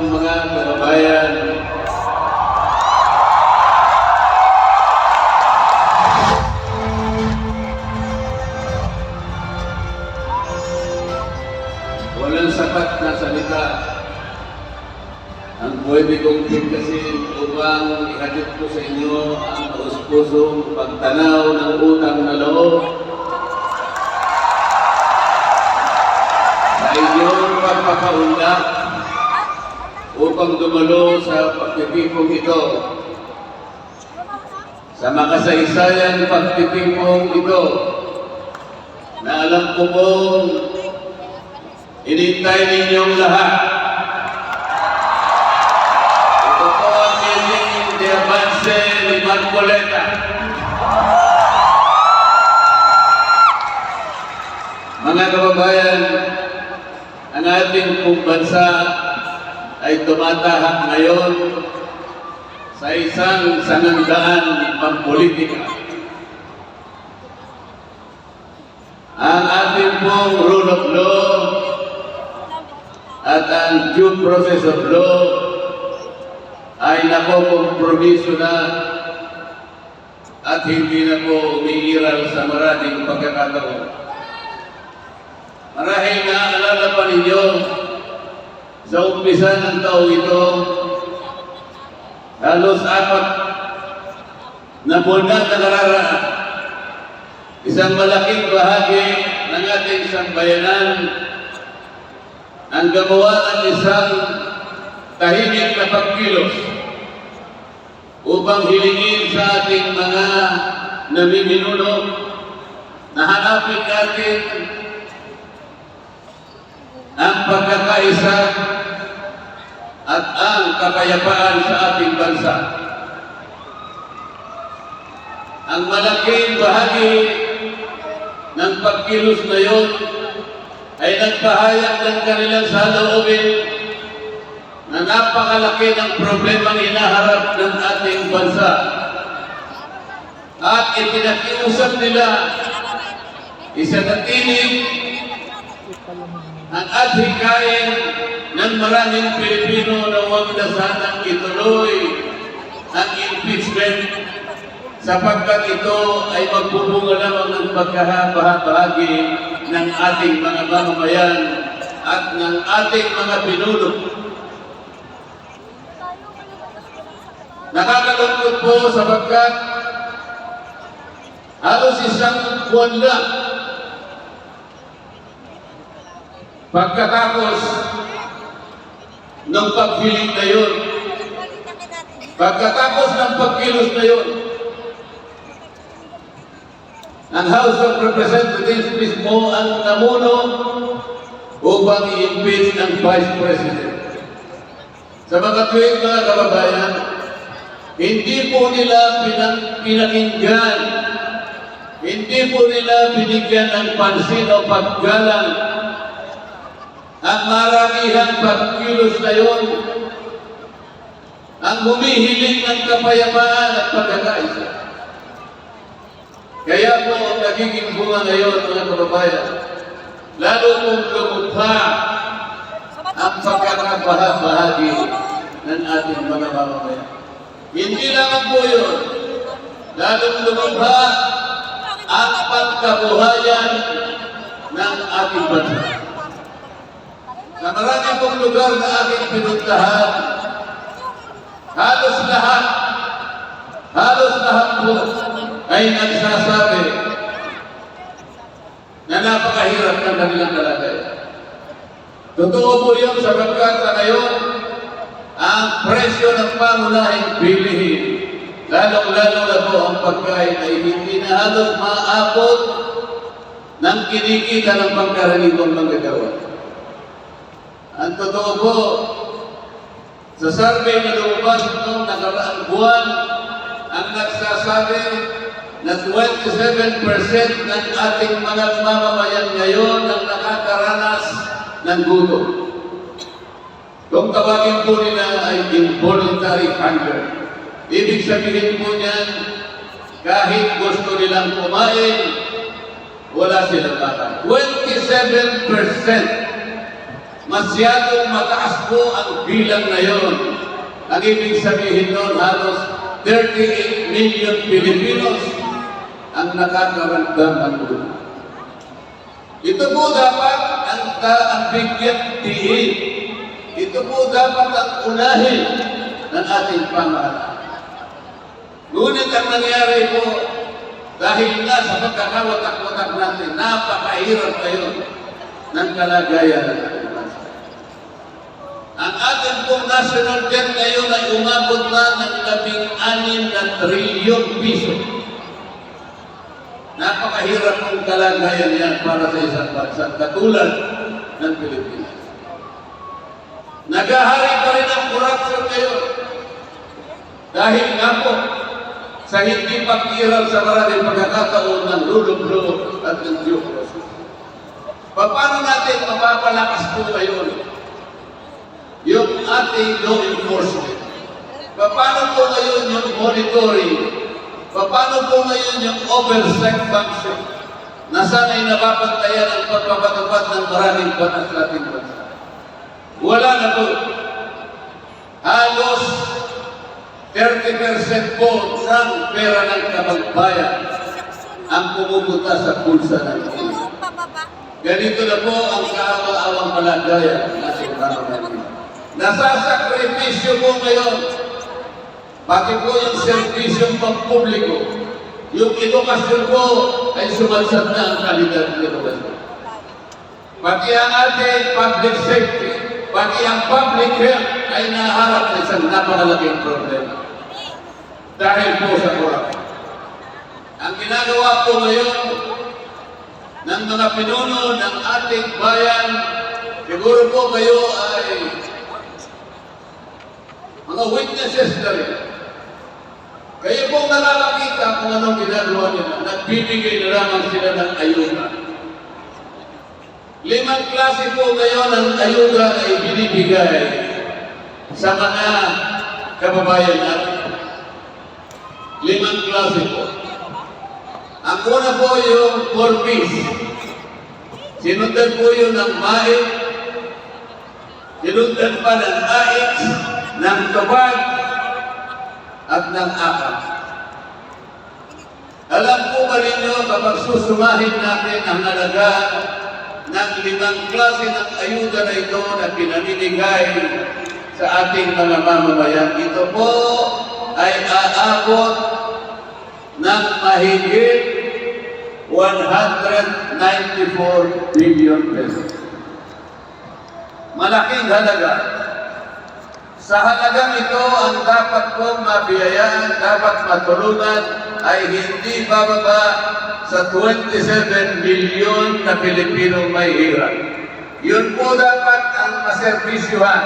Mga kababayan, walang sapat na salita ang pwede kong kasi upang ihatid ko sa inyo ang taus-pusong pagtanaw ng utang na loob sa inyong pagpakaunlak upang dumalo sa pagtitipong ito. Sa makasaysayan pagtitipong ito, na alam ko pong inintay ninyong lahat. Ito po ang Healing de Avance ni Marcoleta. Mga kababayan, ang ating pong bansa ay tumatahak ngayon sa isang sanandaan pampolitika. Ang ating pong rule of law at ang due process of law ay nakokompromiso na at hindi na po umiiral sa maraming pagkakataon. Marahil naaalala pa ninyo sa umpisa ng taong ito, halos 4 na buwan na nakararaan, isang malaking bahagi ng ating sambayanan ang gumawa ng isang tahimik na pagkilos upang hilingin sa ating mga namiminuno na hanapin natin ang pagkakaisa at ang kapayapaan sa ating bansa. Ang malaking bahagi ng pagkilos na yun ay nagpahayag ng kanilang saloobin na napakalaki ng problemang inaharap ng ating bansa. At ipinakiusap nila isanatinig ang adhikain ng maraming Pilipino na huwag na sanang ituloy ang impeachment sapagkat ito ay magbubunga lamang ng pagkahabahagi ng ating mga mamamayan at ng ating mga pinuno. Nakakalungkot po sapagkat halos isang buwan lang pagkatapos ng pagpiling na yun, pagkatapos ng pagkilos na yun, ang House of Representatives mismo ang namuno upang i-impeach ang Vice President. Sa mga tuwing mga kababayan, hindi po nila pinakinggan, hindi po nila binigyan ng pansin o paggalang ang maramihang pagkilos na yun, ang humihiling ng kapayapaan at pagkakaisa. Kaya po ang nagiging bunga ngayon, mga kababayan, lalo kong lumutha ang pagkakabahagi ng ating mga mamamayan. Hindi lamang po yun, lalong lumutha ang pagkabuhayan ng ating bansa. Sa marami pong lugar na aking pinuntahan, halos lahat po ay nagsasabi na napakahirap ng kanilang kalagayan. Totoo po yun sapagkat sa ngayon, ang presyo ng pangunahing bilihin, lalong-lalo na po ang pagkain ay hindi na halos maabot ng kinikita ng pangkaraniwang manggagawa. Ang totoo po, sa survey na lumabas noong nakaraang buwan, ang nagsasabi na 27% ng ating mga mamamayan ngayon ang nakakaranas ng gutom. Kung tawagin po nila ay involuntary hunger. Ibig sabihin po niyan, kahit gusto nilang kumain, wala silang makain. 27%. Masyadong mataas po ang bilang na yon. Ang ibig sabihin nun, halos 38 million Filipinos ang nakakaramdam ng gutom. Ito po dapat ang bigyan diin. Ito po dapat ang unahin ng ating pamahalaan. Ngunit ang nangyari po, dahil nga sa pagkakawatak-watak natin, napakahirap ngayon ng kalagayan ng ating bansa. Ang ating pong national debt ngayon ay umabot na ng 16 na trilyong piso. Napakahirap ng kalagayan yan para sa isang bansa, katulad ng Pilipinas. Nagahari pa rin ang corruption ngayon. Dahil nga po, sa hindi pag-iral sa maraming pagkakataon ng rule of law at ng bureaucracy. Paano natin mapapalakas po ngayon yung ating law enforcement? Paano po ngayon yung monitoring? Paano po ngayon yung oversight function na sana'y napapantayan ang pagpapatupad ng maraming batas sa ating bansa? Wala na po. Halos 30% po ng pera ng kababayan ang pumupunta sa bulsa ng Pilipinas. Ganito na po ang kaawa-awang kalagayan ng ating pamahalaan. Nasasakripisyo po ngayon, pati po yung serbisyong pampubliko. Yung edukasyon po ay sumansat na ang kalidad ng edukasyon. Pati ang ating public safety, pati ang public health ay naharap sa isang napakalaking problema. Dahil po sa corruption. Ang ginagawa po ngayon ng mga pinuno ng ating bayan, siguro po kayo ay mga witnesses na rin. Kayo pong nakakakita kung anong ginagawa nila. Nagbibigay na lamang sila ng ayuda. 5 klase po ngayon ang ayuda ay binibigay sa mga kababayan natin. 5 klase po. Ang una po yung 4Ps. Sinundan po yun ng MAIC, sinundan pa ng AIX, ng tubag, at ng AKAP. Alam po ba ninyo kapag susumahin natin ang halaga ng 5 klase ng ayuda na ito na pinamimigay sa ating mga mamamayan, ito po ay aabot ng mahigit 194 billion pesos. Malaking halaga. Sa halagang ito, ang dapat pong mabiyayaan, dapat matulungan ay hindi bababa sa 27 milyon na Pilipinong may hirap. Yun po dapat ang maserbisyuhan.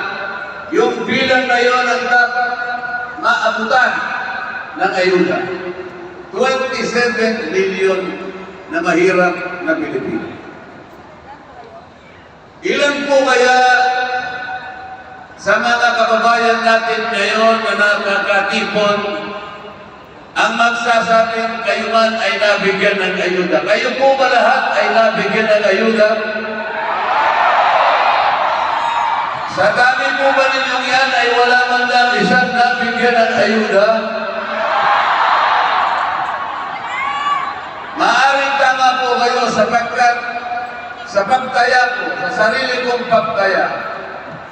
Yung bilang na yun ang dapat maabutan ng ayuda. 27 milyon na mahirap na Pilipino. Ilan po kaya sa mga kababayan natin ngayon na nakakatipon ang magsasabing kayo man ay nabigyan ng ayuda? Kayo po ba lahat ay nabigyan ng ayuda? Sa dami po ba ninyong yan ay wala man lang isang nabigyan ng ayuda? Maaring tama po kayo sapagkat sa pagtaya ko, sa sarili kong pagtaya,